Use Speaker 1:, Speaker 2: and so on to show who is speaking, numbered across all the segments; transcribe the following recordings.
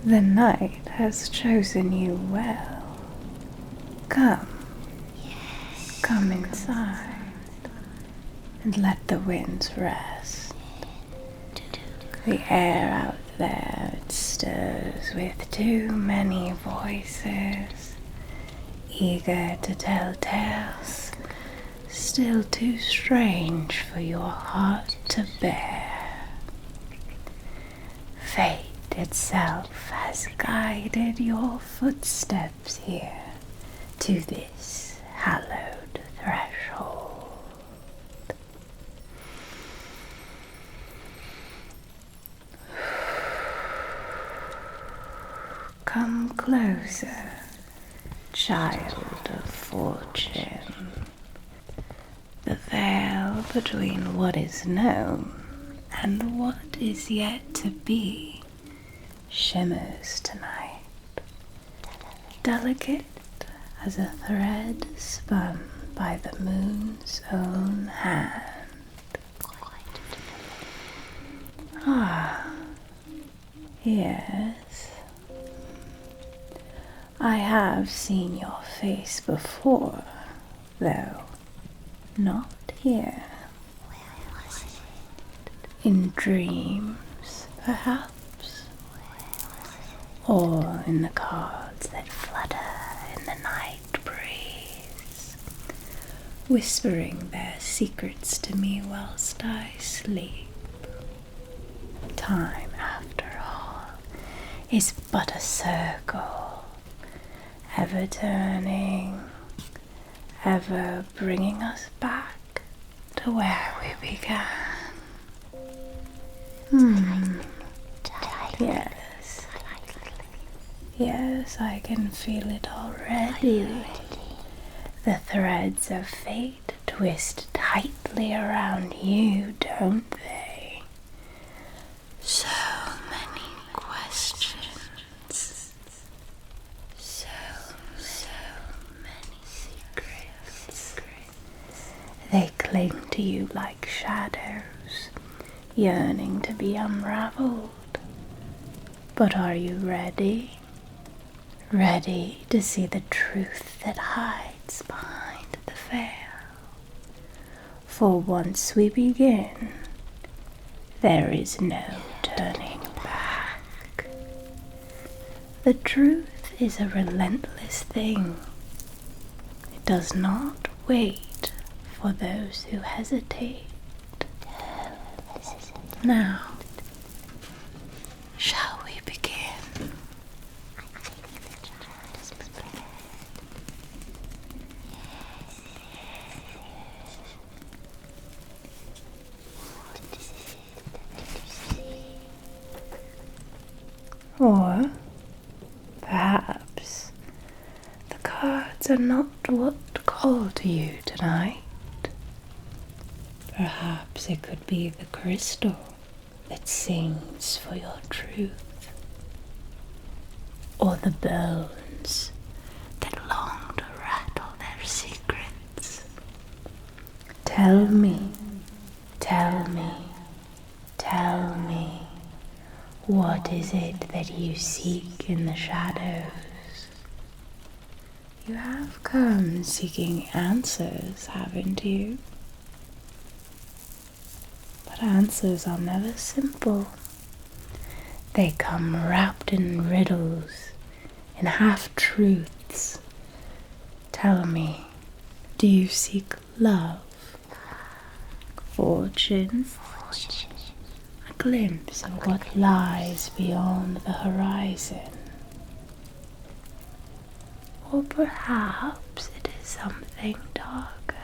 Speaker 1: The night has chosen you well. Come, come inside, and let the winds rest. The air out there, it stirs with too many voices, eager to tell tales, still too strange for your heart to bear. Fate itself has guided your footsteps here to this hallowed threshold. Come closer, child of fortune. The veil between what is known and what is yet to be shimmers tonight, delicate as a thread spun by the moon's own hand. Ah, yes. I have seen your face before, though not here.
Speaker 2: Where was it?
Speaker 1: In dreams, perhaps, or in the cards that flutter in the night breeze, whispering their secrets to me whilst I sleep. Time, after all, is but a circle, ever turning, ever bringing us back to where we began. Yes. Yes, I can feel it already. The threads of fate twist tightly around you, don't they? So many questions. So many secrets. They cling to you like shadows, yearning to be unraveled. But are you ready? Ready to see the truth that hides behind the veil? For once we begin, there is no turning back. The truth is a relentless thing. It does not wait for those who hesitate. Now, shall we begin? Or perhaps the cards are not what call to you tonight. Perhaps it could be the crystal that sings for your truth, or the bones that long to rattle their secrets. Tell me, tell me, tell me, what is it that you seek in the shadows? You have come seeking answers, haven't you? But answers are never simple. They come wrapped in riddles, in half-truths. Tell me, do you seek love? Fortune? A glimpse of what lies beyond the horizon? Or perhaps it is something darker,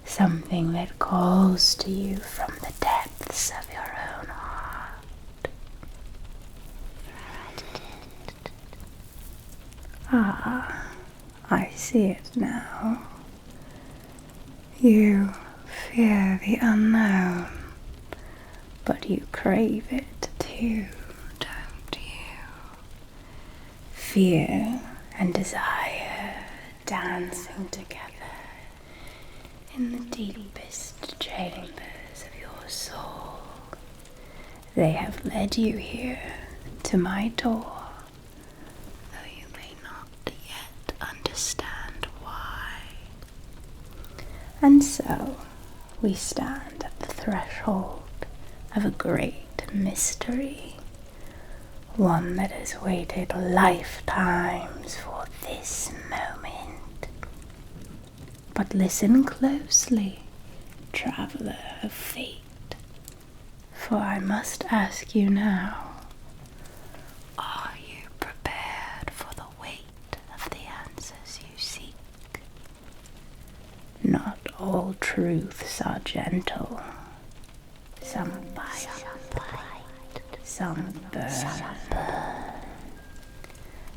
Speaker 1: something that calls to you from the depths of your own heart. Ah, I see it now. You fear the unknown, but you crave it too, don't you? Fear and desire dancing together in the deepest chambers of your soul. They have led you here to my door, though you may not yet understand why. And so we stand at the threshold of a great mystery, one that has waited lifetimes for this moment. But listen closely, traveler of fate, for I must ask you now, are you prepared for the weight of the answers you seek? Not all truths are gentle. Some bite, some burn,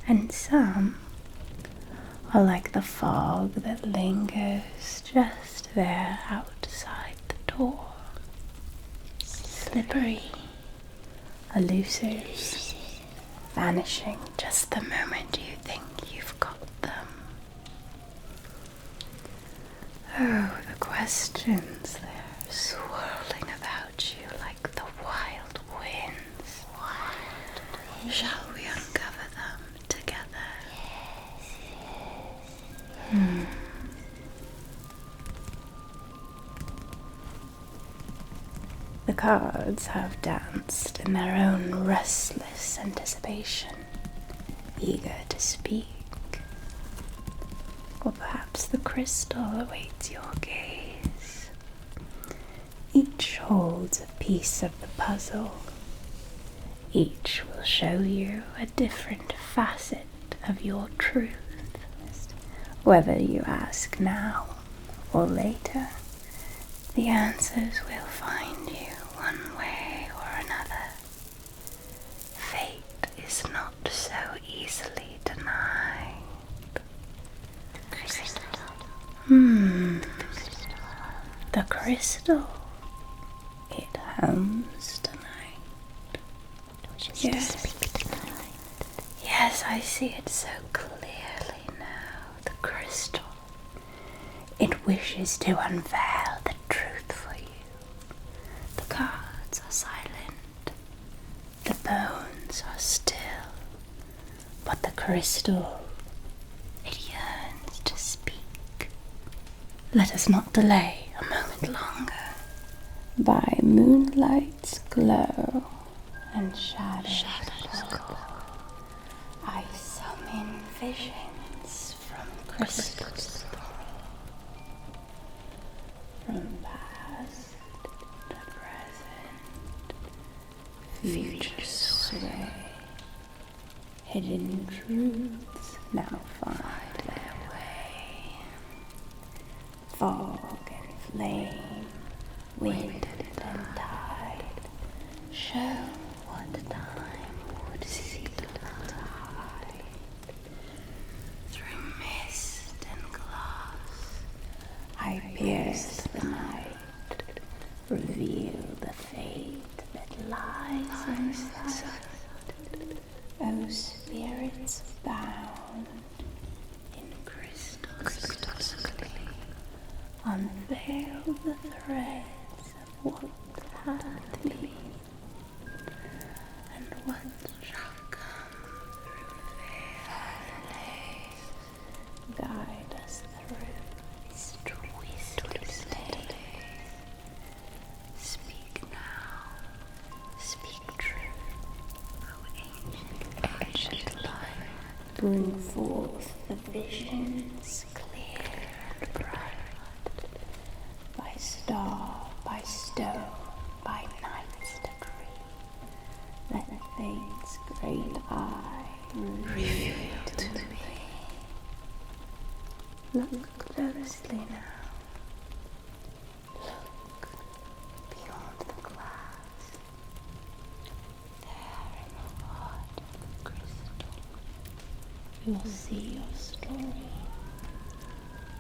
Speaker 1: and some are like the fog that lingers just there outside the door. Slippery, elusive, vanishing just the moment you think you've got them. Oh, the questions, they're swirling about you like the wild winds. Shall we uncover them together? The cards have danced in their own restless anticipation, eager to speak. Or perhaps the crystal awaits your gaze. Each holds a piece of the puzzle. Each will show you a different facet of your truth. Whether you ask now or later, the answers will find you one way or another. Fate is not so easily denied. The crystal. It hums tonight. Yes, I see it so clearly now. The crystal. It wishes to unveil the truth for you. The cards are silent. The bones are still. But the crystal, it yearns to speak. Let us not delay a moment longer. By moonlight's glow and shadows glow, I summon visions from crystals, from past to present, future sway. Hidden truths now find their way. Fog and flame, wind and tide, show what time would seek to hide. Through mist and glass, I pierce the night, reveal the fate that lies inside. O spirits bound in crystals clean, unveil the threads of what hath been, and what shall come through fair days. Guide us through these twistless days. Speak now, speak truth, O ancient light. Bring forth the visions clear and bright. By star, by stone, by night's decree, let fate's great eye reveal to me. Look closely now. Look beyond the glass. There in the heart of the crystal, you'll see your story.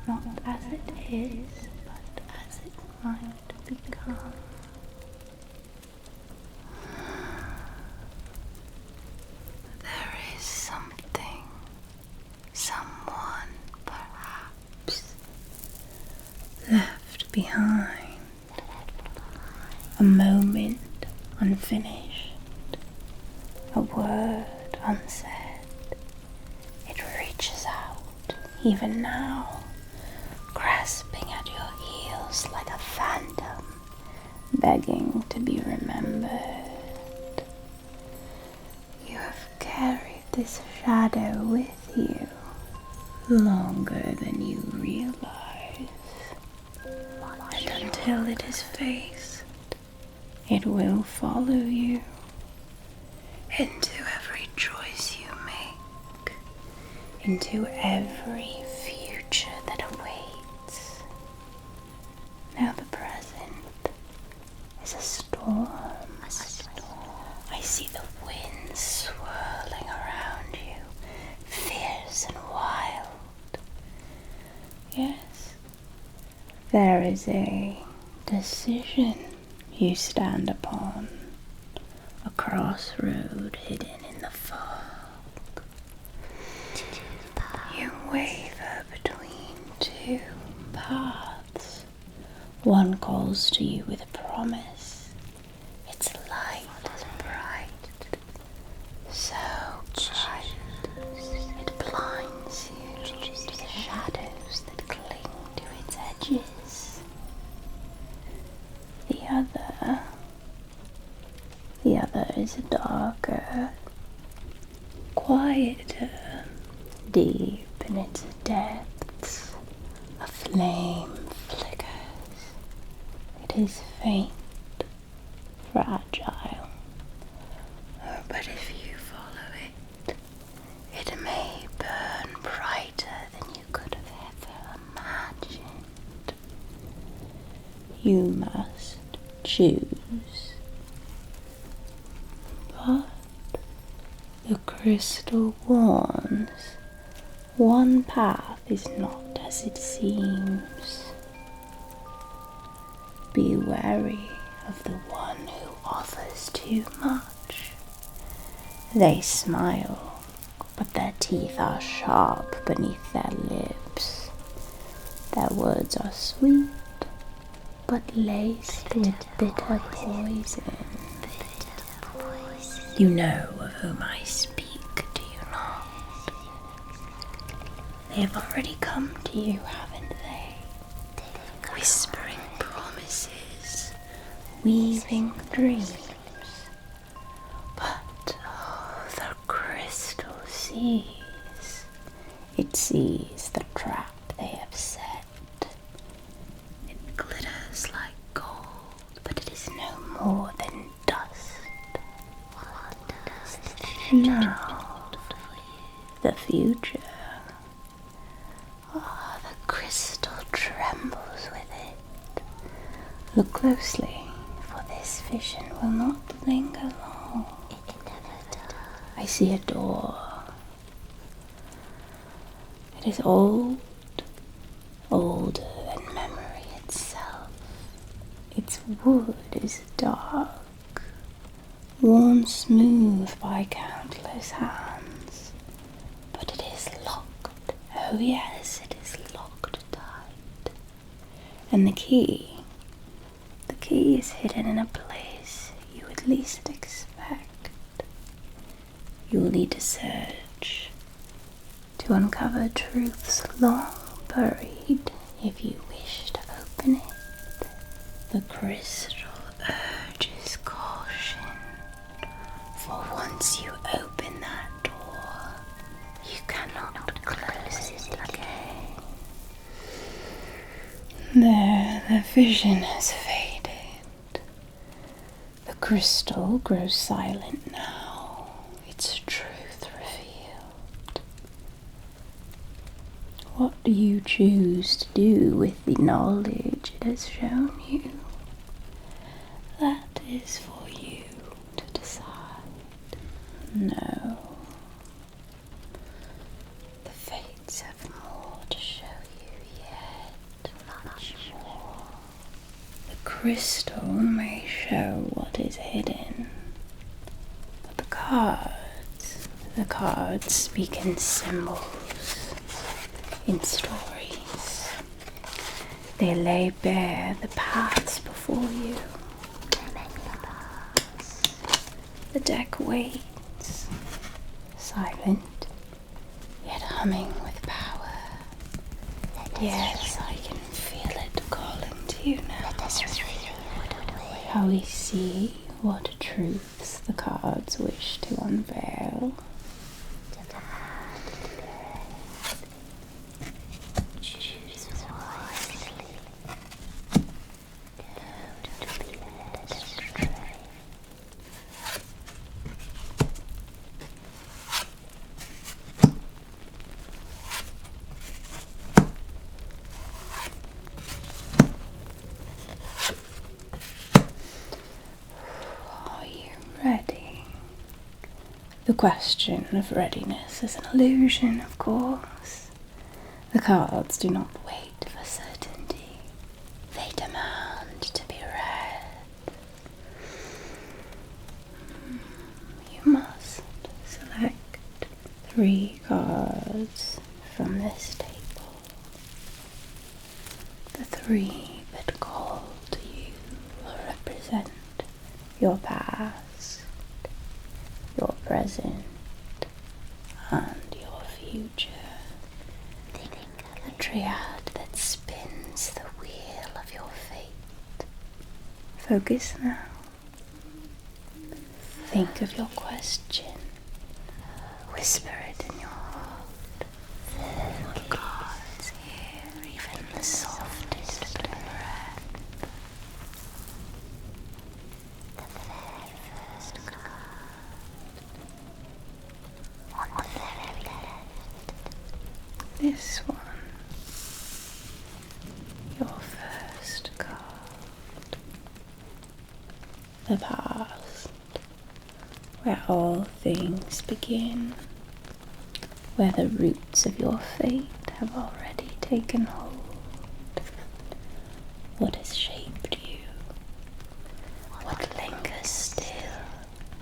Speaker 1: Not as it is, but as it might become. There is something, someone perhaps, behind, a moment unfinished, a word unsaid. It reaches out, even now, grasping at your heels like a phantom, begging to be remembered. You have carried this shadow with you longer than you realize, and until it is faced, it will follow you into every choice you make, into every future that awaits. Now the present is a storm. I see the wind swirling around you, fierce and wild. Yes, there is a decision you stand upon, a crossroad hidden in the fog. You waver between two paths. One calls to you with a promise. Its light is bright, so bright it blinds you to the shadows that cling to its edges. The other is darker, quieter, deep in its depths. A flame flickers. It is faint, fragile, but if you follow it, it may burn brighter than you could have ever imagined. You must choose. But the crystal warns, one path is not as it seems. Be wary of the one who offers too much. They smile, but their teeth are sharp beneath their lips. Their words are sweet, but laced with bitter poison. You know of whom I speak, do you not? They have already come to you, haven't they? Whispering promises, weaving dreams. But the crystal sees. It sees the trap they have set. It glitters like gold, but it is no more than dust. Now, the future. The crystal trembles with it. Look closely, for this vision will not linger long. I see a door. It is old, older than memory itself. Its wood is dark, worn smooth by countless hands, but it is locked. Oh yes, it is locked tight. And the key is hidden in a place you would least expect. You will need to search to uncover truths long buried if you wish to open it. The crystal urges caution, for once you open that door, you cannot close it again. There, the vision has faded. The crystal grows silent now, its truth revealed. What do you choose to do with the knowledge it has shown you? That is for you to decide. No. The fates have more to show you yet, much more. The crystal may show what is hidden, but the cards speak in symbols, in stories. They lay bare the paths before you. The deck waits, silent, yet humming with power. Yes, I can feel it calling to you now. Shall we see what truths the cards wish to unveil? Ready. The question of readiness is an illusion, of course. The cards do not wait for certainty. They demand to be read. You must select 3 cards from this table. The 3 that call to you or represent your past, your present, and your future. The triad that spins the wheel of your fate. Focus now. Think of your question. Whisper it in your heart. What cards hear even the softest breath? This one, your first card, the past, where all things begin, where the roots of your fate have already taken hold. What has shaped you? What lingers still,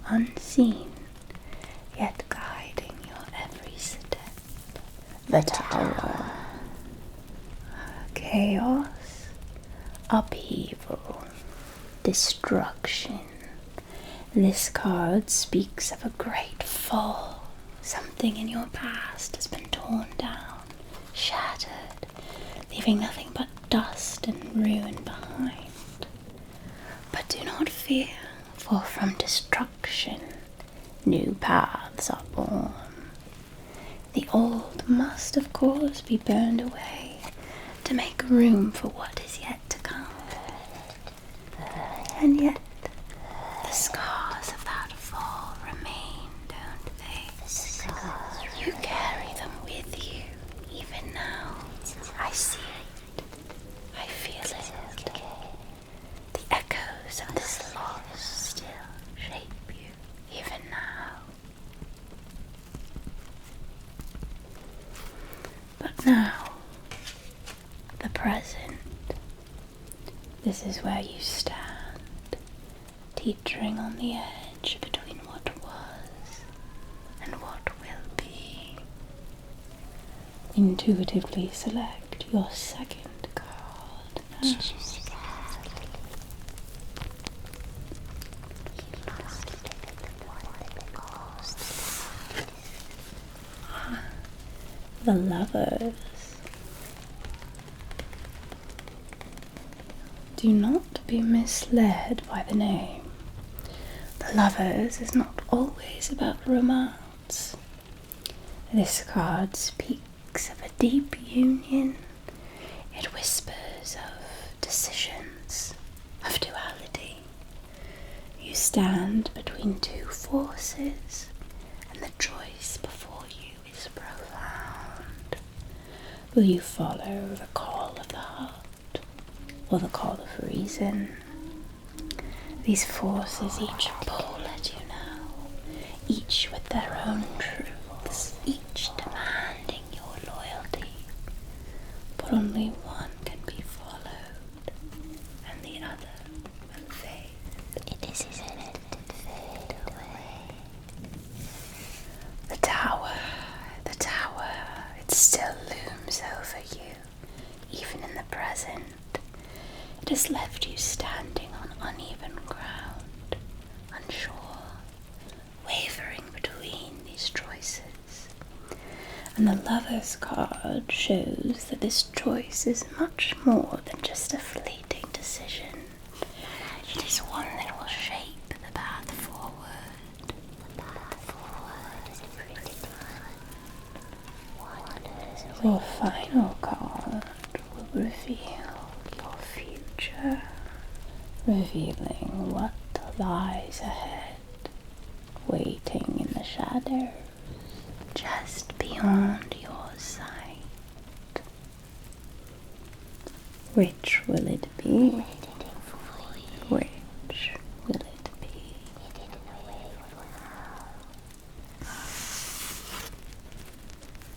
Speaker 1: unseen, yet guiding your every step? The Tower. Chaos, upheaval, destruction. This card speaks of a great fall. Something in your past has been torn down, shattered, leaving nothing but dust and ruin behind. But do not fear, for from destruction, new paths are born. The old must, of course, be burned away to make room for what is yet to come. And yet, the scars of that fall remain, don't they? You carry them with you, even now. I see it. I feel it. The echoes of this loss still shape you, even now. But now, the present. This is where you stand, teetering on the edge between what was and what will be. Intuitively select your second card now. The Lovers. Do not be misled by the name. The Lovers is not always about romance. This card speaks of a deep union. It whispers of decisions, of duality. You stand between 2 forces, and the choice before you is profound. Will you follow the call of the heart or the call of reason? These forces each pull at you now, each with their own truths, each demanding your loyalty. But only one can be followed, and the other will fade. It is meant to fade away. The tower, it still looms over you, even in the present. that has left you standing on uneven ground, unsure, wavering between these choices. And the Lover's card shows that this choice is much more than just a fleeting decision. It is one that will shape the path forward. The path forward is pretty fun. Your final card will reveal your future, revealing what lies ahead, waiting in the shadows, just beyond your sight. Which will it be? Which will it be?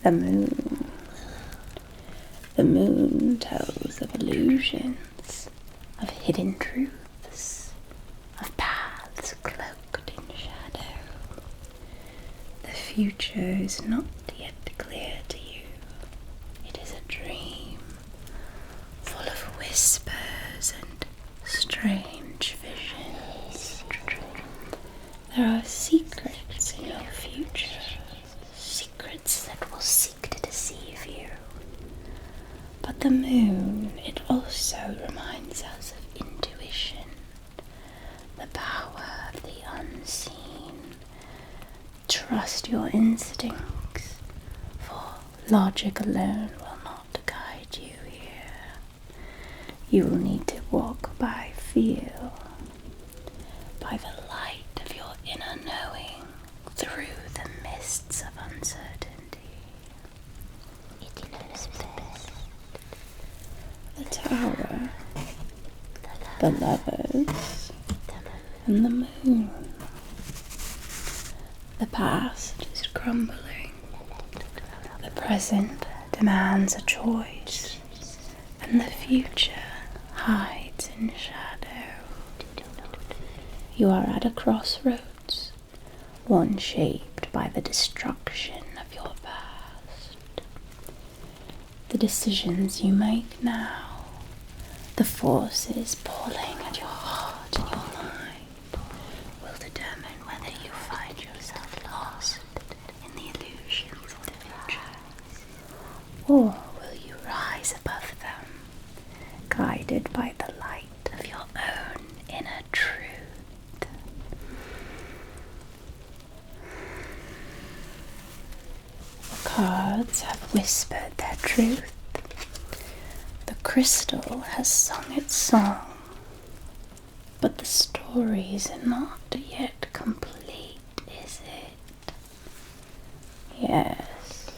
Speaker 1: The moon. The moon tells of illusions, of hidden truths, of paths cloaked in shadow. The future is not yet clear to you. It is a dream, full of whispers and strange visions. There are secrets in your future, secrets that will seek to deceive you. But the moon, it also reminds us of intuition, the power of the unseen. Trust your instincts, for logic alone will not guide you here. You will need to walk by feel, by the light of your inner knowing, through the mists of uncertainty. It knows best. The tower, the lovers, and the moon. The past is crumbling. The present demands a choice, and the future hides in shadow. You are at a crossroads, one shaped by the destruction of your past. The decisions you make now, the forces pulling at your heart and your mind, will determine whether you find yourself lost in the illusions of the future, or will you rise above them, guided by the light of your own inner truth. The cards have whispered their truth. The crystal has sung its song, but the story is not yet complete, is it? Yes,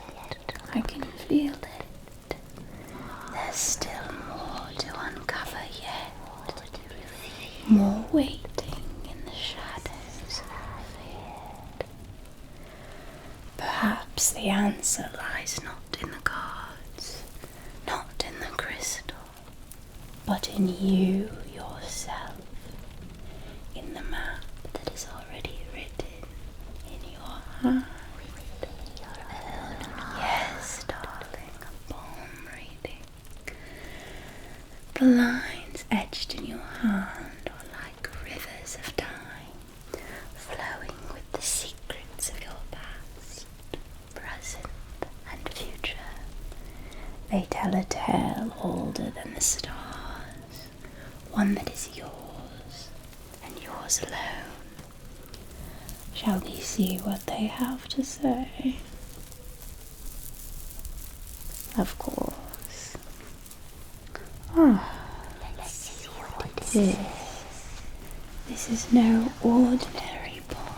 Speaker 1: I can feel it. There's still more to uncover yet. More waiting in the shadows ahead. Perhaps the answer lies not in the cards, not in the crystal, but in you yourself, in the map that is already written in your heart. Yes, darling, a palm reading. The lines etched in your hand are like rivers of time, flowing with the secrets of your past, present, and future. They tell a tale older than the stars, one that is yours, and yours alone. Shall we see what they have to say? Of course. Let's see what it is. This is no ordinary poem,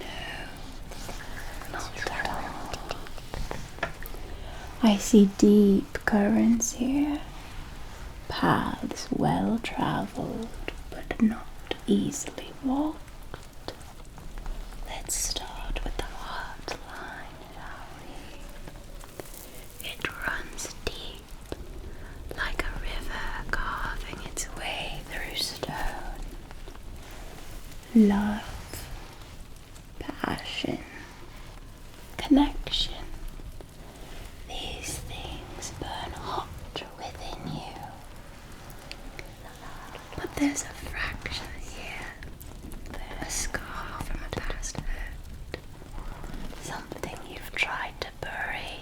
Speaker 1: no, not at all. I see deep currents here, paths well traveled, but not easily walked. Let's start with the heart line, shall we? It runs deep, like a river carving its way through stone. Love, passion, connection. These things burn hot within you. there's a fracture here, a scar from a past hurt, something you've tried to bury.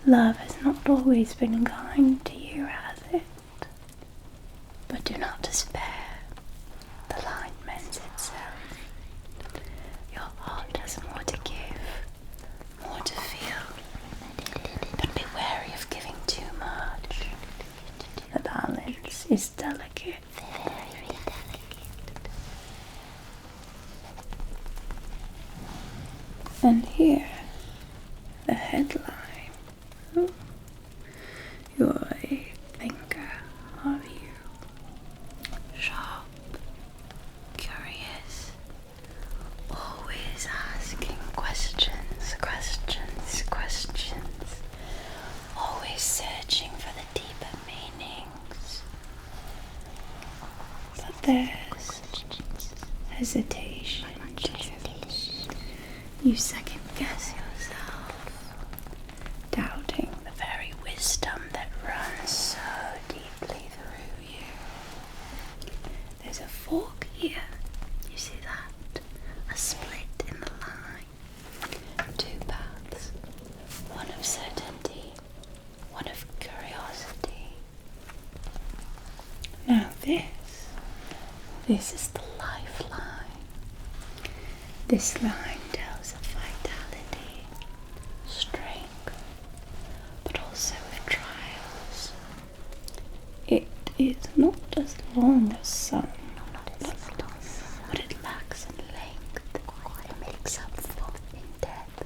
Speaker 1: Love has not always been kind to you, has it? But do not despair. The line mends itself. Your heart has more to give, more to feel. But be wary of giving too much. The balance is delicate.
Speaker 2: Very delicate.
Speaker 1: And here, the headline. You're a thinker, are you? Sharp, curious, always asking questions. Always searching for the deeper meanings. But there's hesitation too. You second guess yourself, doubting the very wisdom that runs so deeply through you. There's a fork here. You see that? A split in the line. Two paths. One of certainty, one of curiosity. Now this is the lifeline. This line tells of vitality, strength, but also of trials. It is not as long as some, but it lacks in length. It makes up for in depth.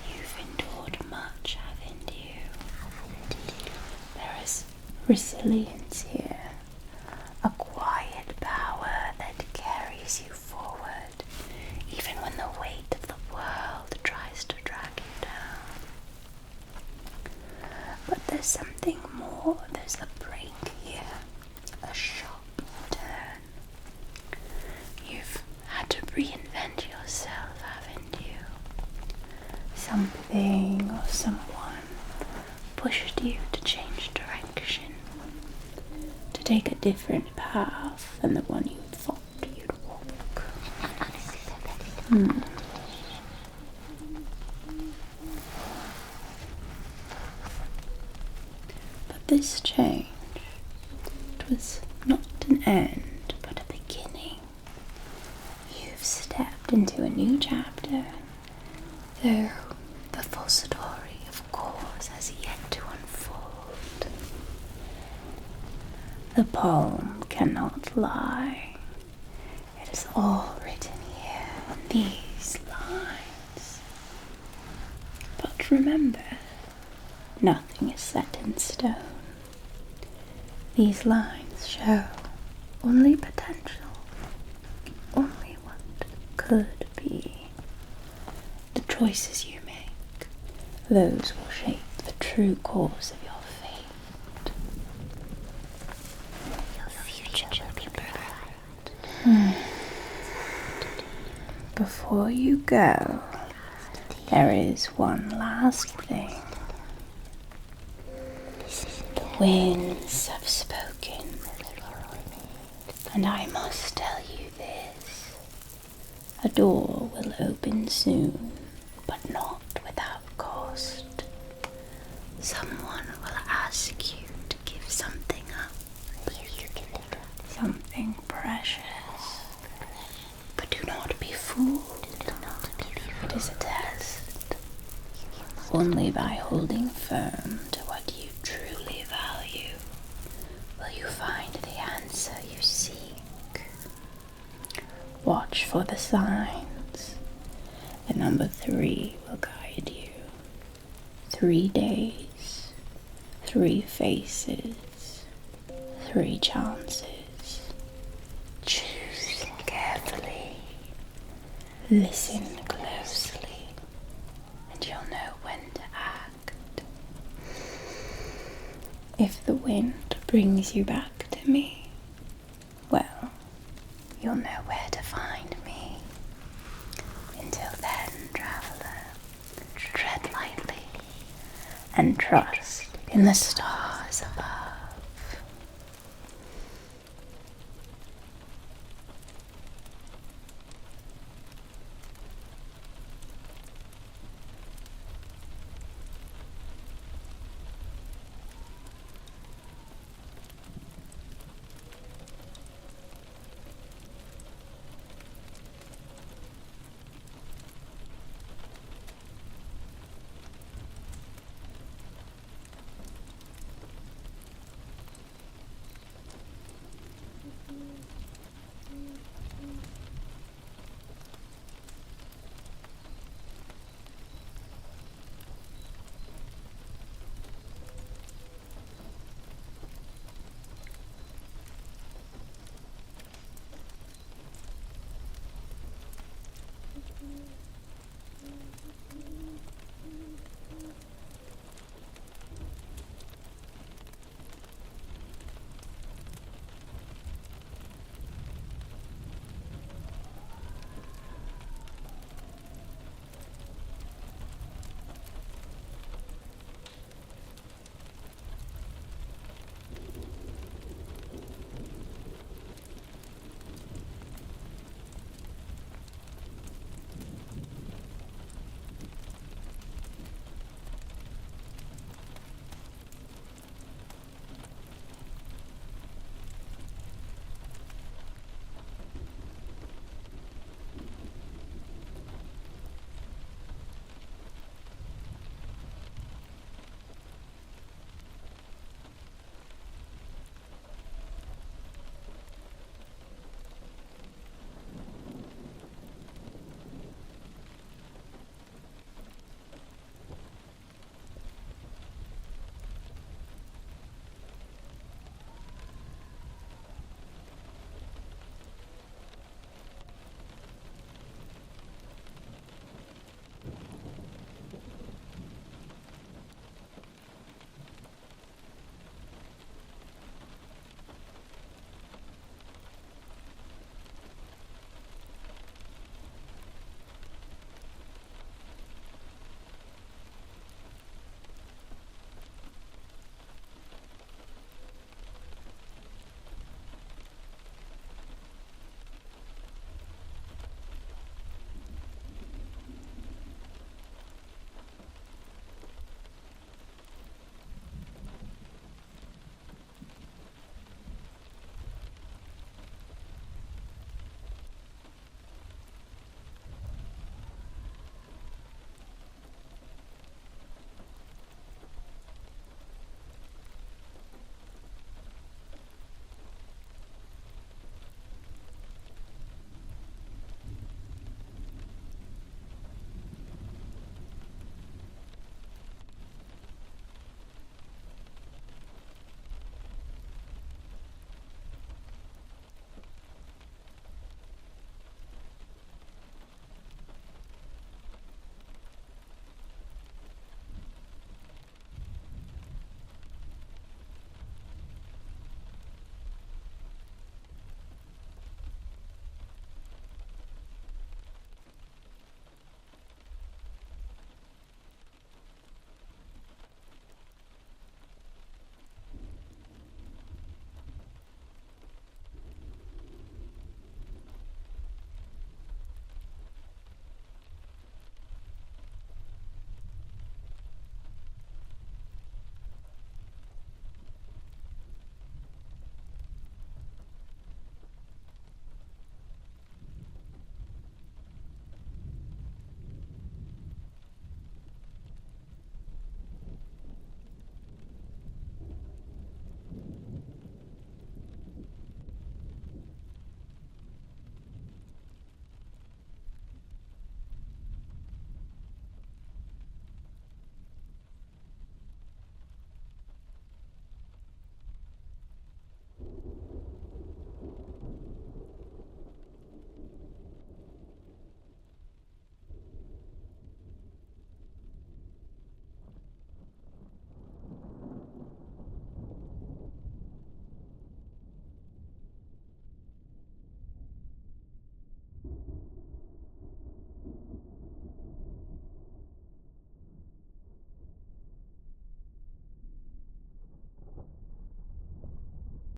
Speaker 1: You've endured much, haven't you? There is resilience here, a quiet power that carries you forward, even when the weight of the world tries to drag you down. But there's something more. There's a break here, a sharp turn. You've had to reinvent yourself, haven't you? Something or someone pushed you to change direction, to take a different path than the one you thought you'd walk. But this change, it was not an end, but a beginning. You've stepped into a new chapter, though the full story, of course, has yet to unfold. The poem cannot lie. It is all written here in these lines. But remember, nothing is set in stone. These lines show only potential, only what could be. The choices you make, those will shape the true course of your fate.
Speaker 2: Your future will be bright.
Speaker 1: Before you go, there is one last thing. The winds have spoken, and I must tell you this. A door will open soon, but not without cost. Someone will ask you to give something up, something precious. But do not be fooled. It is a test. Only by holding firm to what you truly value will you find the answer you seek. Watch for the signs. The number 3 will guide you. 3 days, 3 faces, 3 chances. Choose carefully. Listen closely, and you'll know when to act. If the wind brings you back to me, well, you'll know where to find me. Until then, traveler, tread lightly and trust in the stars above.